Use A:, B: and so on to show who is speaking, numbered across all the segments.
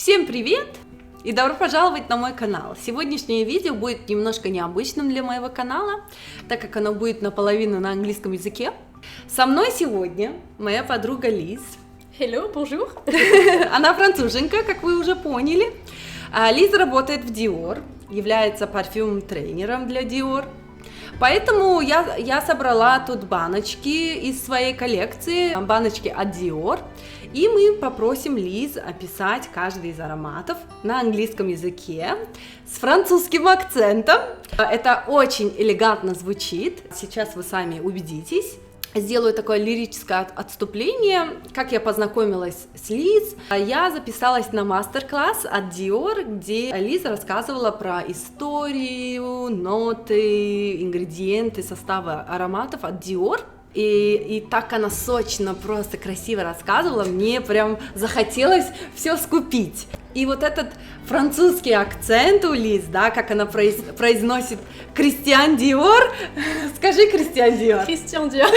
A: Всем привет и добро пожаловать на мой канал. Сегодняшнее видео будет немножко необычным для моего канала, так как оно будет наполовину на английском языке. Со мной сегодня моя подруга Лиз.
B: Hello, bonjour.
A: Она француженка, как вы уже поняли. Лиз работает в Dior, является парфюм-тренером для Dior. Поэтому я собрала тут баночки из своей коллекции, баночки от Dior, и мы попросим Лиз описать каждый из ароматов на английском языке с французским акцентом. Это очень элегантно звучит, сейчас вы сами убедитесь. Сделаю такое лирическое отступление. Как я познакомилась с Лиз, я записалась на мастер-класс от Dior, где Лиз рассказывала про историю, ноты, ингредиенты, составы ароматов от Dior. И так она сочно, просто красиво рассказывала, мне прям захотелось все скупить. И вот этот французский акцент у Лиз, да, как она произносит Christian Dior, скажи Christian Dior.
B: Christian Dior.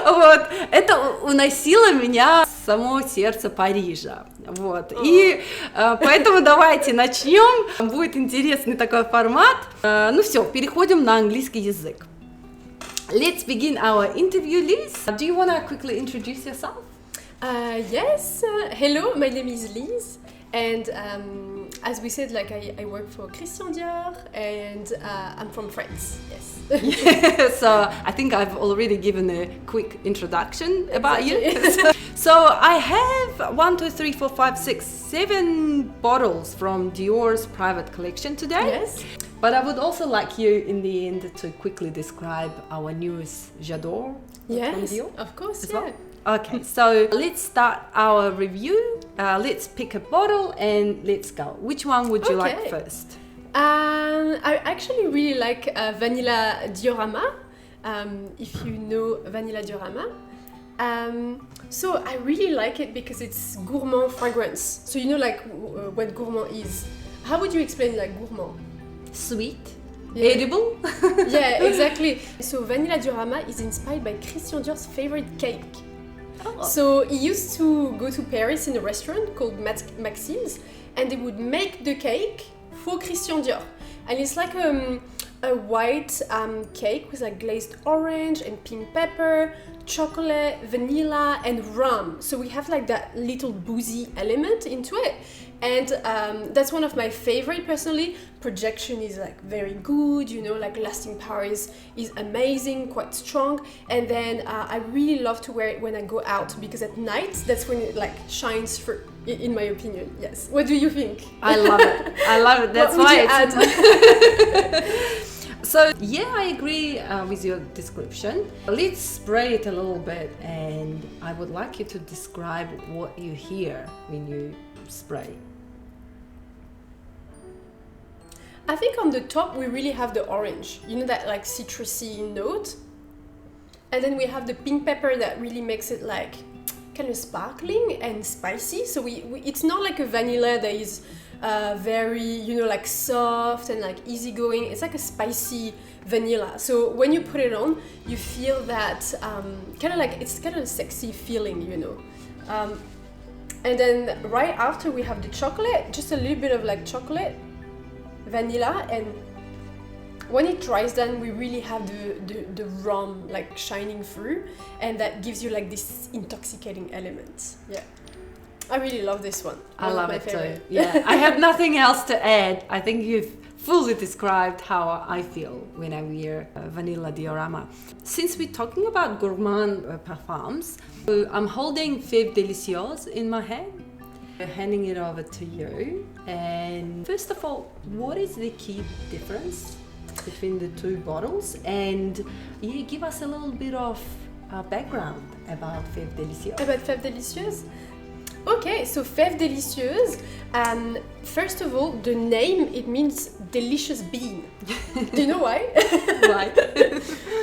A: Вот, это уносило меня в само сердце Парижа. Вот, и поэтому давайте начнем, будет интересный такой формат. Ну все, переходим на английский язык. Let's begin our interview, Liz. Do you want to quickly introduce yourself?
B: Yes. Hello, my name is Liz, and as we said, like I work for Christian Dior, and I'm from France. Yes.
A: Yeah, so I think I've already given a quick introduction about you. So I have 1, 2, 3, 4, 5, 6, 7 bottles from Dior's private collection today.
B: Yes.
A: But I would also like you in the end to quickly describe our newest J'adore from
B: Yes,
A: Dior.
B: of course.
A: As
B: Yeah.
A: well. Okay, so let's start our review. Let's pick a bottle and let's go. Which one would you like
B: Okay.
A: first?
B: I actually really like Vanilla Diorama. If you know Vanilla Diorama. So I really like it because it's gourmand fragrance. So you know like what gourmand is. How would you explain like gourmand?
A: Sweet,
B: Yeah.
A: edible.
B: Yeah, exactly. So Vanilla Diorama is inspired by Christian Dior's favorite cake.
A: Oh.
B: So he used to go to Paris in a restaurant called Maxim's, and they would make the cake for Christian Dior. And it's like a white cake with like glazed orange and pink pepper, chocolate, vanilla, and rum. So we have like that little boozy element into it. And that's one of my favorite personally. Projection is like very good, you know, like lasting power is amazing, quite strong. And then I really love to wear it when I go out because at night that's when it like shines through, in my opinion. Yes. What do you think?
A: I love it. I love it. That's
B: What
A: why
B: would you
A: it's. So yeah, I agree with your description. Let's spray it a little bit, and I would like you to describe what you hear when you spray.
B: I think on the top we really have the orange, you know, that like citrusy note. And then we have the pink pepper that really makes it like kind of sparkling and spicy. So it's not like a vanilla that is very, you know, like soft and like easygoing. It's like a spicy vanilla. So when you put it on, you feel that kind of like, it's kind of a sexy feeling, you know. And then right after we have the chocolate, just a little bit of like chocolate, vanilla, and when it dries down we really have the rum like shining through, and that gives you like this intoxicating element. Yeah, I really love this one.
A: I love it too. Yeah, I have nothing else to add. I think you've fully described how I feel when I wear Vanilla Diorama. Since we're talking about gourmand parfums, I'm holding Feve Delicieuse in my hand. Handing it over to you. And first of all, what is the key difference between the two bottles? And yeah, give us a little bit of background about Feve Delicieuse.
B: About Feve Delicieuse? Okay, so Feve Delicieuse, first of all, the name, it means delicious bean. Do you know why?
A: Right.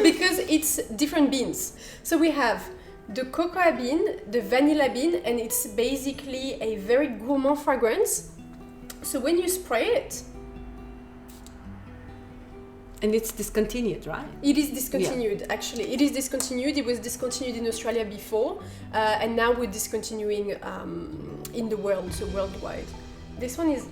B: Because it's different beans. So we have the cocoa bean, the vanilla bean, and it's basically a very gourmand fragrance. So when you spray it,
A: And it's discontinued, right?
B: It is discontinued, actually. It is discontinued. It was discontinued in Australia before, and now we're discontinuing in the world, so worldwide. This one is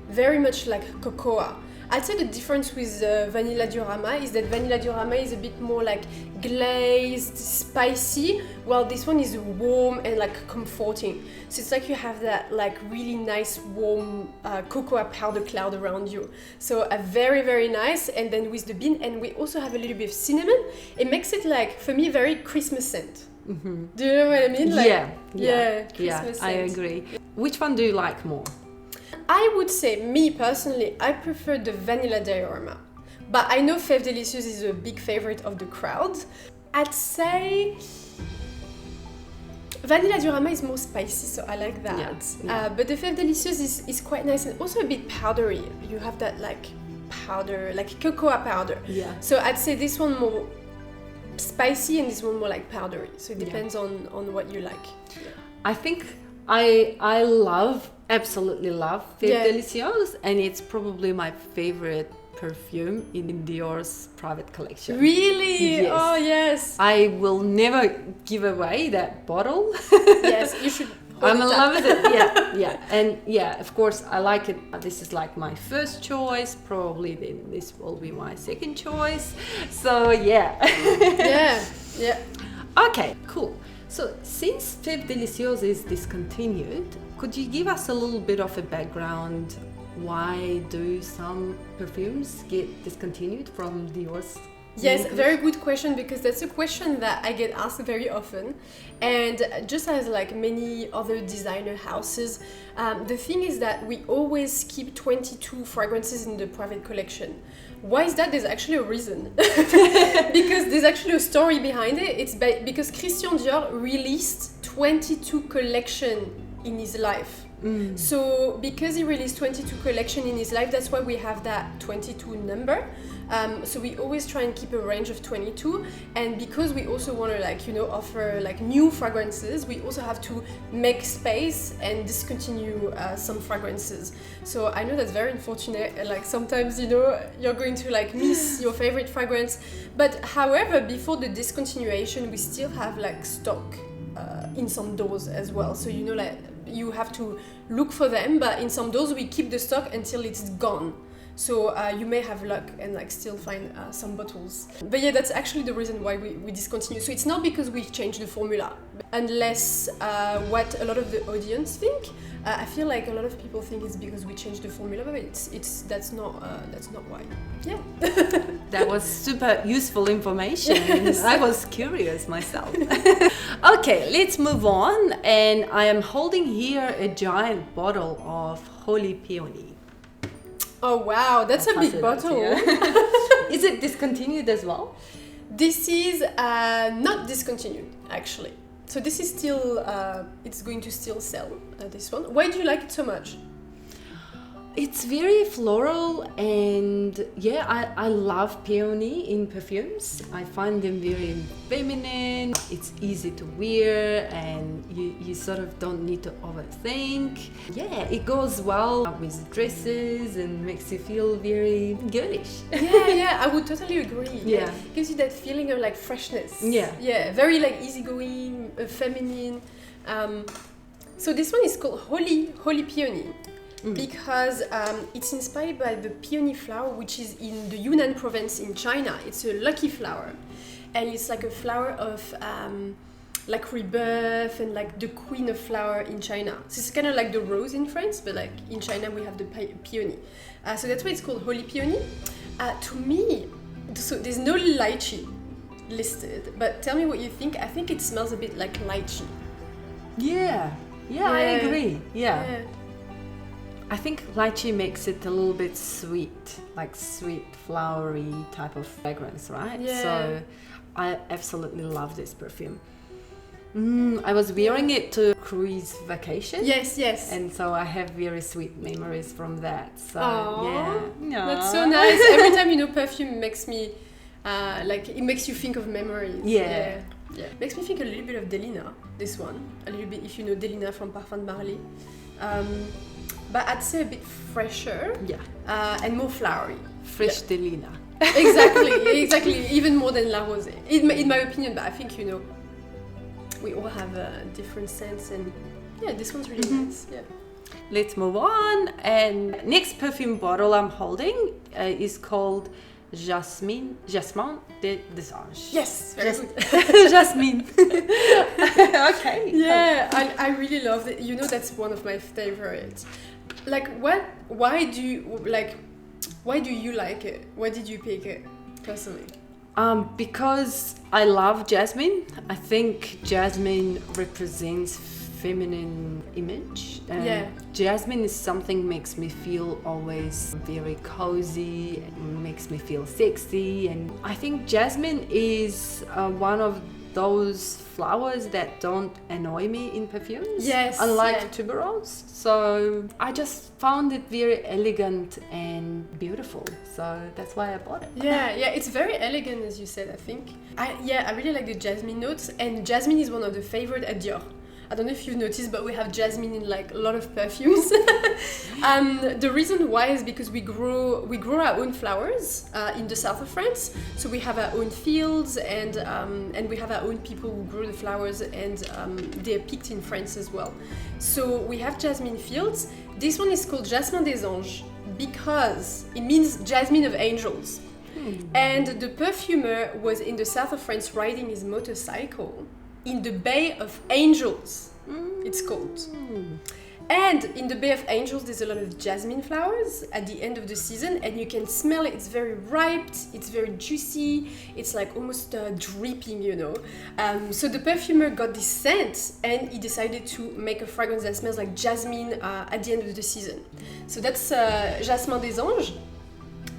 B: very much like cocoa. I'd say the difference with Vanilla Diorama is that Vanilla Diorama is a bit more like glazed, spicy, while this one is warm and like comforting. So it's like you have that like really nice warm cocoa powder cloud around you. So very, very nice. And then with the bean, and we also have a little bit of cinnamon. It makes it like, for me, very Christmas scent.
A: Mm-hmm.
B: Do you know what I mean? Like,
A: yeah,
B: Christmas
A: I
B: scent.
A: agree. Which one do you like more?
B: I would say, me personally, I prefer the Vanilla Diorama. But I know Feve Delicieuse is a big favorite of the crowd. I'd say Vanilla Diorama is more spicy, so I like that.
A: Yeah.
B: But the Feve Delicieuse is quite nice and also a bit powdery. You have that like powder, like cocoa powder.
A: Yeah.
B: So I'd say this one more spicy and this one more like powdery. So it depends on what you like. Yeah.
A: I think I absolutely love Feve Delicieuse, and it's probably my favorite perfume in Dior's private collection.
B: Really?
A: Yes.
B: Oh yes.
A: I will never give away that bottle.
B: Yes, you should.
A: I'm in love with it. Yeah. And yeah, of course I like it. This is like my first choice. Probably then this will be my second choice. So yeah. Yeah. Okay, cool. So since Feve Delicieuse is discontinued, could you give us a little bit of a background? Why do some perfumes get discontinued from Dior's?
B: Yes, very good question, because that's a question that I get asked very often. And just as like many other designer houses, the thing is that we always keep 22 fragrances in the private collection. Why is that? There's actually a reason. Because there's actually a story behind it. It's because Christian Dior released 22 collection in his life. So because he released 22 collection in his life, that's why we have that 22 number. So we always try and keep a range of 22, and because we also want to like, you know, offer like new fragrances, we also have to make space and discontinue some fragrances. So I know that's very unfortunate, like sometimes, you know, you're going to like miss your favorite fragrance, but however, before the discontinuation, we still have like stock in some doors as well. So you know, like you have to look for them, but in some doors we keep the stock until it's gone. So you may have luck and like still find some bottles. But yeah, that's actually the reason why we discontinue. So it's not because we've changed the formula, unless what a lot of the audience think. I feel like a lot of people think it's because we changed the formula, but that's not why. Yeah.
A: That was super useful information. Yes. I was curious myself. Okay, let's move on. And I am holding here a giant bottle of Holy Peony.
B: Oh wow, that's a big bottle.
A: Is it discontinued as well?
B: This is not discontinued, actually. So this is still, it's going to still sell, this one. Why do you like it so much?
A: It's very floral, and yeah, I love peony in perfumes. I find them very feminine. It's easy to wear, and you sort of don't need to overthink. Yeah, it goes well with dresses and makes you feel very girlish.
B: Yeah, I would totally agree.
A: Yeah.
B: It gives you that feeling of like freshness.
A: Yeah,
B: very like easygoing, feminine. So this one is called Holy Peony. Because it's inspired by the peony flower, which is in the Yunnan province in China. It's a lucky flower, and it's like a flower of like rebirth and like the queen of flower in China. So it's kind of like the rose in France, but like in China we have the peony. So that's why it's called Holy Peony. To me, so there's no lychee listed, but tell me what you think. I think it smells a bit like lychee.
A: Yeah, I agree. Yeah. I think lychee makes it a little bit sweet, like sweet, flowery type of fragrance, right?
B: Yeah.
A: So I absolutely love this perfume. I was wearing it to cruise vacation.
B: Yes.
A: And so I have very sweet memories from that. So yeah.
B: That's so nice. Every time, you know, perfume makes me, like, it makes you think of memories.
A: Yeah.
B: Makes me think a little bit of Delina, this one. A little bit, if you know Delina from Parfum de Marly. But I'd say a bit fresher and more flowery.
A: Fresh Delina.
B: Exactly, even more than La Rose. In my opinion, but I think, you know, we all have a different sense, and yeah, this one's really nice. Yeah.
A: Let's move on. And next perfume bottle I'm holding is called Jasmin Delicieuse.
B: Yes, very good.
A: Jasmin. Okay.
B: Yeah, I really love it. You know, that's one of my favorites. Like, why do you like it? Why did you pick it personally?
A: Because I love Jasmin. I think Jasmin represents feminine image.
B: Yeah.
A: Jasmin is something makes me feel always very cozy, makes me feel sexy, and I think Jasmin is one of those flowers that don't annoy me in perfumes.
B: Yes.
A: Unlike tuberose. So I just found it very elegant and beautiful. So that's why I bought it.
B: Yeah, it's very elegant, as you said, I think. I really like the jasmine notes, and jasmine is one of the favorite at Dior. I don't know if you've noticed, but we have jasmine in like a lot of perfumes. The reason why is because we grow our own flowers in the south of France. So we have our own fields, and we have our own people who grow the flowers, and they're picked in France as well. So we have jasmine fields. This one is called Jasmin des Anges because it means jasmine of angels. And the perfumer was in the south of France riding his motorcycle in the Bay of Angels, it's called. And in the Bay of Angels, there's a lot of jasmine flowers at the end of the season, and you can smell it. It's very ripe, it's very juicy, it's like almost dripping, you know. So the perfumer got this scent, and he decided to make a fragrance that smells like jasmine at the end of the season. So that's Jasmin des Anges.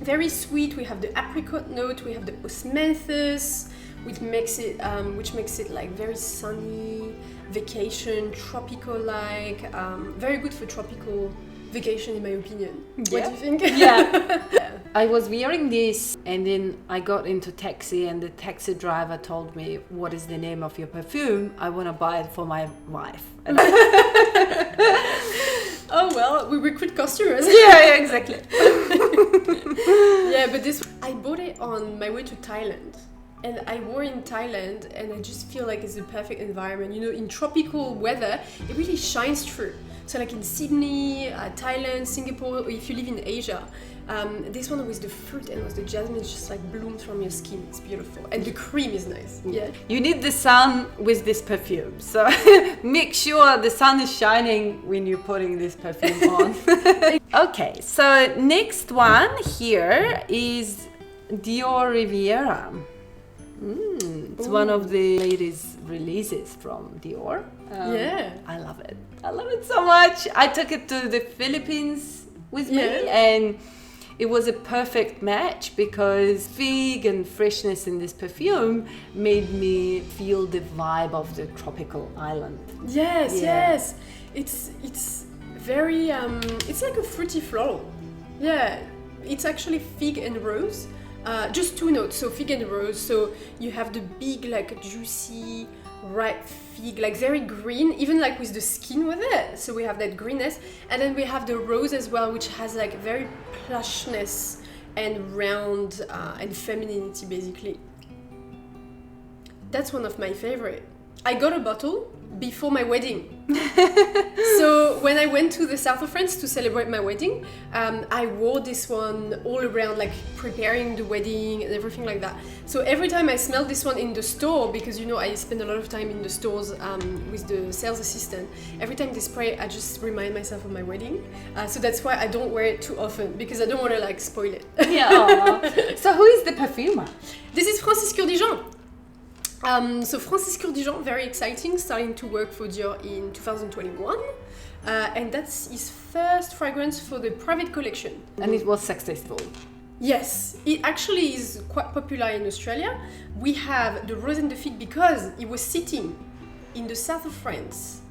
B: Very sweet. We have the apricot note, we have the osmanthus, which makes it like very sunny, vacation, tropical-like, very good for tropical vacation in my opinion. What do you think?
A: Yeah. I was wearing this and then I got into taxi and the taxi driver told me, what is the name of your perfume? I want to buy it for my wife.
B: Oh well, we recruit customers.
A: Yeah, exactly.
B: Yeah, but I bought it on my way to Thailand. And I wore in Thailand, and I just feel like it's the perfect environment. You know, in tropical weather, it really shines through. So like in Sydney, Thailand, Singapore, or if you live in Asia, this one with the fruit and with the jasmine just like blooms from your skin. It's beautiful. And the cream is nice. Yeah.
A: You need the sun with this perfume. So make sure the sun is shining when you're putting this perfume on. Okay, so next one here is Dioriviera. It's one of the latest releases from Dior.
B: Yeah.
A: I love it. I love it so much. I took it to the Philippines with me and it was a perfect match because fig and freshness in this perfume made me feel the vibe of the tropical island.
B: Yes. It's very, it's like a fruity floral. Yeah, it's actually fig and rose. Just two notes, so fig and rose. So you have the big, like juicy, ripe fig, like very green, even like with the skin with it. So we have that greenness, and then we have the rose as well, which has like very plushness and round and femininity, basically. That's one of my favorite. I got a bottle before my wedding. So when I went to the south of France to celebrate my wedding, I wore this one all around, like preparing the wedding and everything like that. So every time I smelled this one in the store, because you know I spend a lot of time in the stores with the sales assistant, every time they spray, I just remind myself of my wedding. So that's why I don't wear it too often, because I don't want to like spoil it.
A: Yeah. So who is the perfumer?
B: This is Francis Curdijean. So Francis Curdijean, very exciting, starting to work for Dior in 2021, and that's his first fragrance for the Privée collection.
A: And it was successful.
B: Yes, it actually is quite popular in Australia. We have the rose and the fig because he was sitting in the south of France,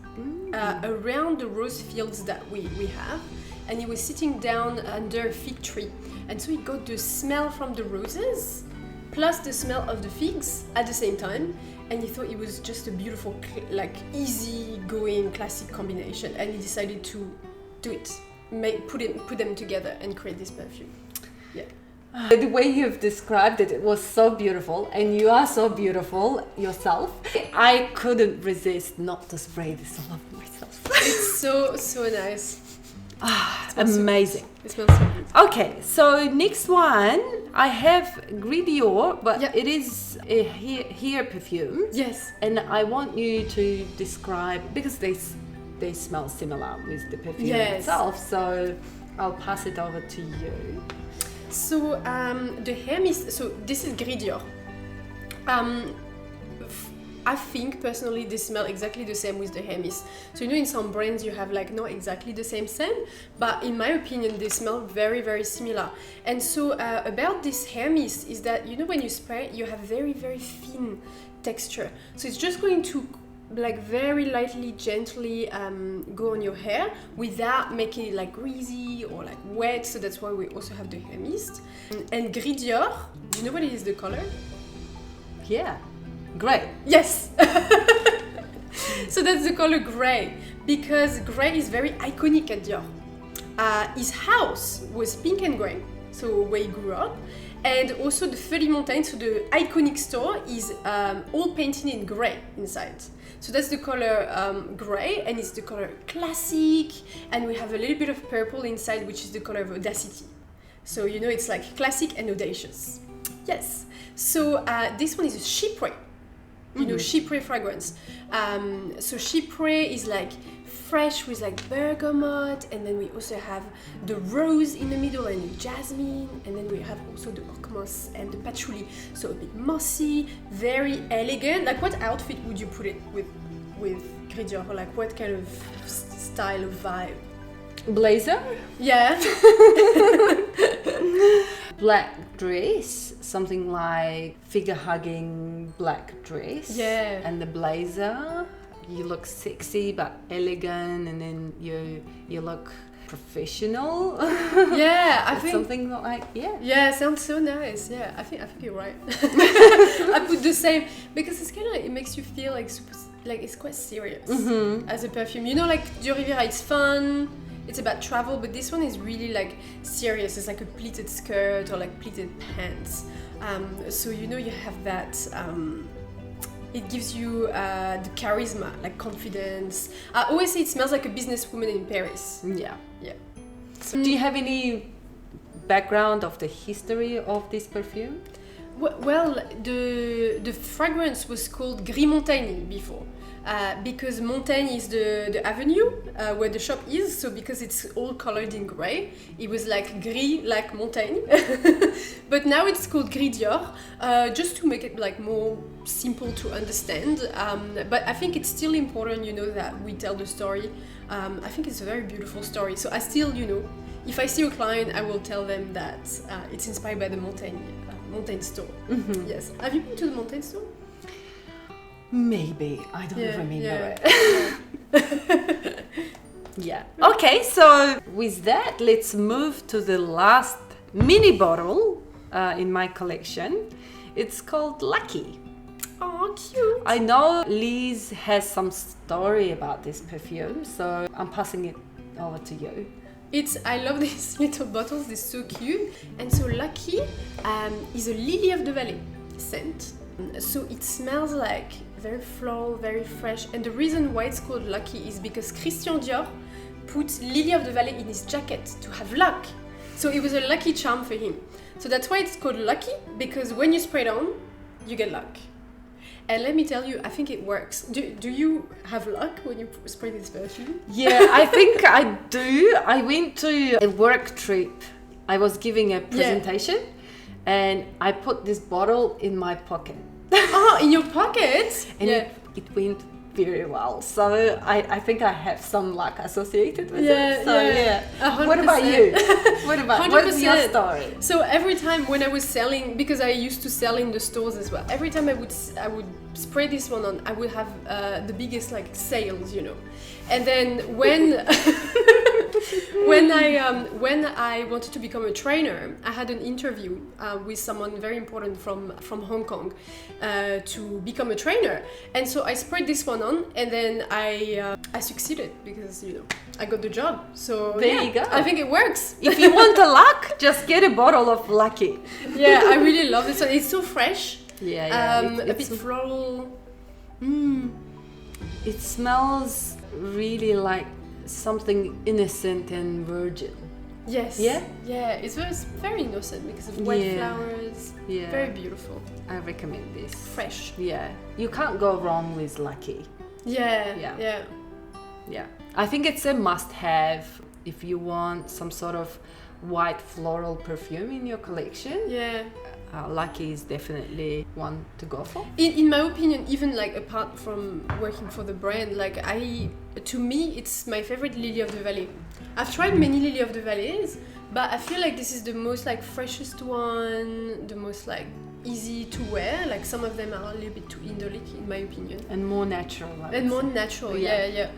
B: around the rose fields that we have, and he was sitting down under a fig tree, and so he got the smell from the roses plus the smell of the figs at the same time, and he thought it was just a beautiful, like easy-going classic combination, and he decided to do it, put them together and create this perfume. Yeah.
A: The way you've described it, it was so beautiful, and you are so beautiful yourself. I couldn't resist not to spray this all over myself.
B: It's so nice.
A: Amazing.
B: It smells so good.
A: Okay, so next one, I have Gris Dior, but
B: Yeah.
A: it is a hair perfume.
B: Yes.
A: And I want you to describe, because they smell similar with the perfume
B: Yes.
A: itself, so I'll pass it over to you.
B: So the hair mist. So this is Gris Dior. I think personally they smell exactly the same with the hair mist. So you know, in some brands you have like not exactly the same scent, but in my opinion they smell very, very similar. And so about this hair mist is that, you know, when you spray you have very, very thin texture. So it's just going to like very lightly, gently go on your hair without making it like greasy or like wet. So that's why we also have the hair mist. And Gris Dior, do you know what is the color?
A: Yeah, great.
B: Yes. So that's the color grey, because grey is very iconic at Dior. His house was pink and grey, so where he grew up. And also the Feuilly Montaigne, so the iconic store, is all painted in grey inside. So that's the color grey, and it's the color classic, and we have a little bit of purple inside, which is the color of audacity. So you know, it's like classic and audacious. Yes. So this one is a chypre. You know, chypre fragrance. So chypre is like fresh with like bergamot, and then we also have the rose in the middle and the jasmine, and then we have also the oak moss and the patchouli. So a bit mossy, very elegant. Like, what outfit would you put it with Gris Dior? Or like what kind of style of vibe?
A: Blazer,
B: Yeah.
A: black dress, something like figure-hugging black dress.
B: Yeah.
A: And the blazer, you look sexy but elegant, and then you look professional.
B: Yeah, I
A: It's
B: think
A: something like, yeah.
B: Yeah, sounds so nice. Yeah, I think you're right. I put the same because it's kind of like, it makes you feel like super, like it's quite serious as a perfume. You know, like Dioriviera, it's fun. It's about travel, but this one is really like serious. It's like a pleated skirt or like pleated pants. So you know, you have that. It gives you the charisma, like confidence. I always say it smells like a businesswoman in Paris.
A: Yeah.
B: Yeah. So,
A: Do you have any background of the history of this perfume?
B: well, the fragrance was called Gris Montaigne before. Because Montaigne is the avenue where the shop is, so because it's all colored in grey, it was like gris, like Montaigne. But now it's called Gris Dior, just to make it like more simple to understand. But I think it's still important, you know, that we tell the story. I think it's a very beautiful story. So I still, you know, if I see a client, I will tell them that it's inspired by the Montaigne store. Yes. Have you been to the Montaigne store?
A: Maybe, I don't remember it.
B: Yeah.
A: Yeah. Okay, so with that, let's move to the last mini bottle in my collection. It's called Lucky.
B: Oh, cute.
A: I know Liz has some story about this perfume, so I'm passing it over to you.
B: I love these little bottles, they're so cute. And so Lucky is a lily of the valley scent. So it smells like very floral, very fresh. And the reason why it's called Lucky is because Christian Dior put lily of the valley in his jacket to have luck. So it was a lucky charm for him. So that's why it's called Lucky, because when you spray it on, you get luck. And let me tell you, I think it works. Do you have luck when you spray this perfume?
A: Yeah, I think I do. I went to a work trip. I was giving a presentation, and I put this bottle in my pocket.
B: Oh, in your pocket?
A: And it went very well. So I think I have some luck associated with it. So yeah.
B: 100%.
A: What about you? What's your story?
B: So every time when I was selling, because I used to sell in the stores as well, every time I would spray this one on, I would have the biggest like sales, you know. And then when when I wanted to become a trainer, I had an interview with someone very important from Hong Kong to become a trainer, and so I sprayed this one on, and then I succeeded because I got the job. So
A: there you go.
B: I think it works.
A: If you want the luck, just get a bottle of Lucky.
B: Yeah, I really love this one. It's so fresh.
A: Yeah,
B: a bit floral.
A: It smells really like something innocent and virgin.
B: Yes.
A: Yeah?
B: Yeah, it's very innocent because of white flowers.
A: Yeah.
B: Very beautiful.
A: I recommend this.
B: Fresh.
A: Yeah. You can't go wrong with Lucky.
B: Yeah.
A: I think it's a must-have if you want some sort of white floral perfume in your collection.
B: Yeah.
A: Lucky is definitely one to go for.
B: In my opinion, even like apart from working for the brand, like to me, it's my favorite Lily of the Valley. I've tried many Lily of the Valleys, but I feel like this is the most like freshest one, the most like easy to wear. Like some of them are a little bit too indolic in my opinion.
A: And more natural.
B: More natural, yeah.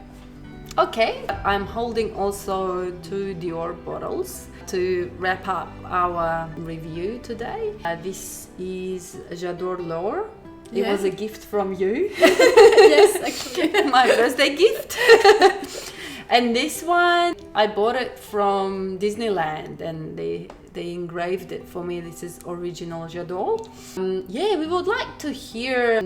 A: Okay, I'm holding also 2 Dior bottles to wrap up our review today. This is J'adore l'or. It was a gift from you.
B: Yes, actually.
A: My birthday gift. And this one, I bought it from Disneyland and they engraved it for me. This is original J'adore. We would like to hear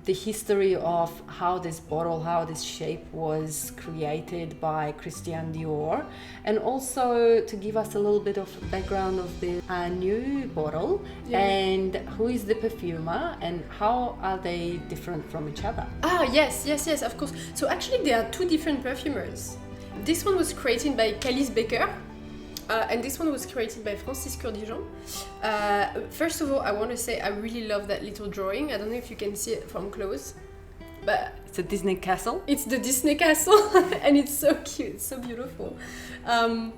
A: the history of how this bottle, how this shape was created by Christian Dior, and also to give us a little bit of background of the new bottle and who is the perfumer and how are they different from each other.
B: Yes, of course. So actually there are 2 different perfumers. This one was created by Calice Baker. And this one was created by Francis Curdijean. First of all, I want to say I really love that little drawing. I don't know if you can see it from close, but
A: it's a Disney castle.
B: It's the Disney castle, and it's so cute, it's so beautiful. So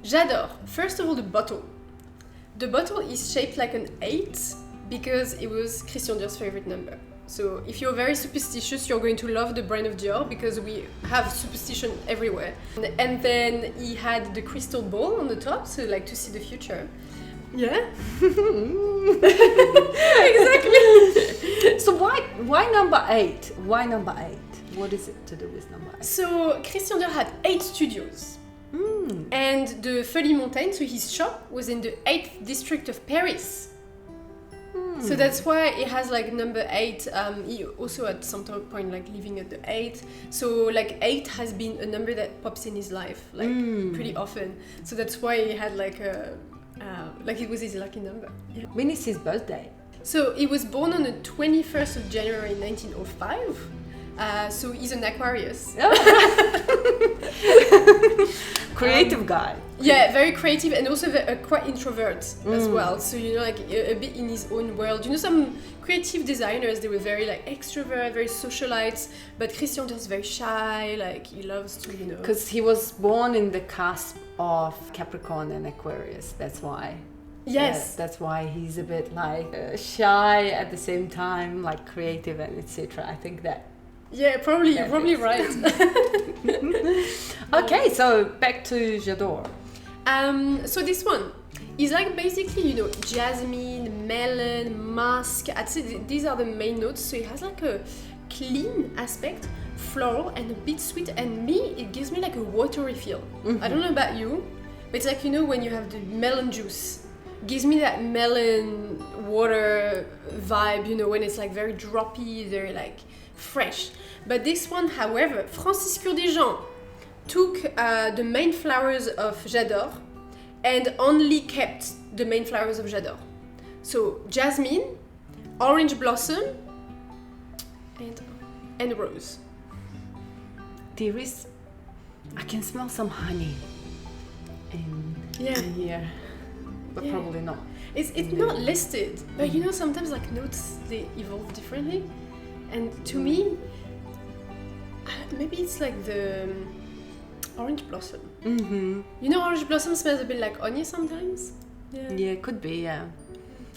B: J'adore. First of all, the bottle. The bottle is shaped like an 8 because it was Christian Dior's favorite number. So if you're very superstitious, you're going to love the brand of Dior because we have superstition everywhere. And then he had the crystal ball on the top, so like to see the future. Yeah. Exactly.
A: So why number 8? Why number 8? What is it to do with number 8?
B: So Christian Dior had 8 studios. And the Feuilly Montaigne, so his shop, was in the 8th district of Paris. So that's why it has like number 8. He also at some point like living at the 8. So like 8 has been a number that pops in his life like pretty often. So that's why he had like a it was his lucky number. Yeah.
A: When is his birthday?
B: So he was born on the 21st of January 1905. So he's an Aquarius.
A: Creative guy.
B: Yeah, very creative and also quite introvert as well. So like a bit in his own world. Some creative designers, they were very like extrovert, very socialites. But Christian Dior is very shy. Like he loves to
A: Because he was born in the cusp of Capricorn and Aquarius. That's why.
B: Yes.
A: Yeah, that's why he's a bit like shy at the same time, like creative and etc. I think that.
B: Yeah, probably. You're probably right.
A: Okay, so back to J'adore.
B: So this one is like basically, jasmine, melon, musk. I'd say these are the main notes. So it has like a clean aspect, floral and a bit sweet. And it gives me like a watery feel. I don't know about you, but it's like, when you have the melon juice, gives me that melon water vibe, when it's like very droppy, very like fresh. But this one, however, Francis Curdijean took the main flowers of J'adore and only kept the main flowers of J'adore. So jasmine, orange blossom, and rose.
A: There is, I can smell some honey in here, but probably not.
B: It's not listed, but sometimes like notes, they evolve differently. And to me, maybe it's like the orange blossom. Orange blossom smells a bit like onion sometimes.
A: Yeah, could be, yeah.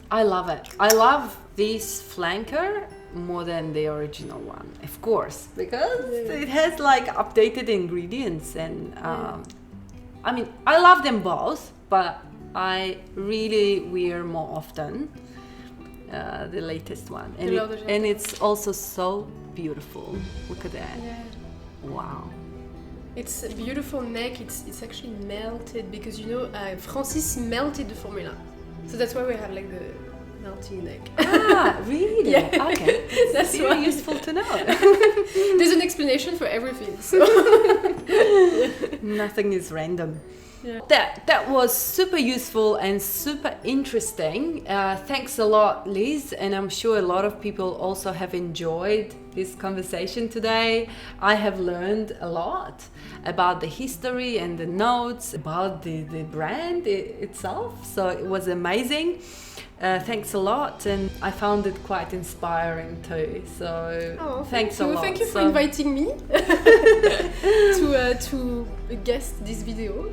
A: I love it. I love this flanker more than the original one, of course, because it has like updated ingredients and I mean, I love them both, but I really wear more often the latest one, and it's also so beautiful. Look at that.
B: Yeah.
A: Wow.
B: It's a beautiful neck. It's actually melted because you know Francis melted the formula, so that's why we have like the melty neck.
A: Ah, really?
B: Yeah.
A: Okay.
B: That's
A: very useful to know.
B: There's an explanation for everything. So.
A: Nothing is random.
B: Yeah.
A: That was super useful and super interesting. Thanks a lot, Liz, and I'm sure a lot of people also have enjoyed this conversation today. I have learned a lot about the history and the notes, about the brand itself, so it was amazing. Thanks a lot, and I found it quite inspiring too, so thanks a lot.
B: Thank you for inviting me to guest this video.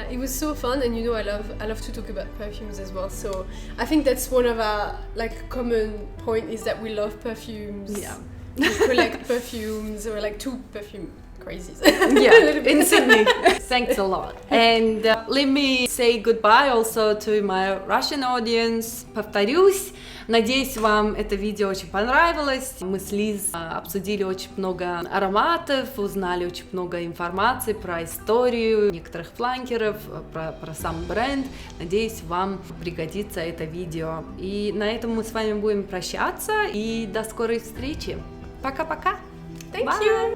B: It was so fun, and you know I love to talk about perfumes as well. So I think that's one of our like common point is that we love perfumes.
A: Yeah.
B: We collect perfumes. We're like two perfume crazies.
A: Yeah, in Sydney. Thanks a lot. And let me say goodbye also to my Russian audience. Повторюсь. Надеюсь, вам это видео очень понравилось. Мы с Лиз обсудили очень много ароматов, узнали очень много информации про историю некоторых фланкеров, про сам бренд. Надеюсь, вам пригодится это видео. И на этом мы с вами будем прощаться. И до скорой встречи. Пока-пока.
B: Thank you.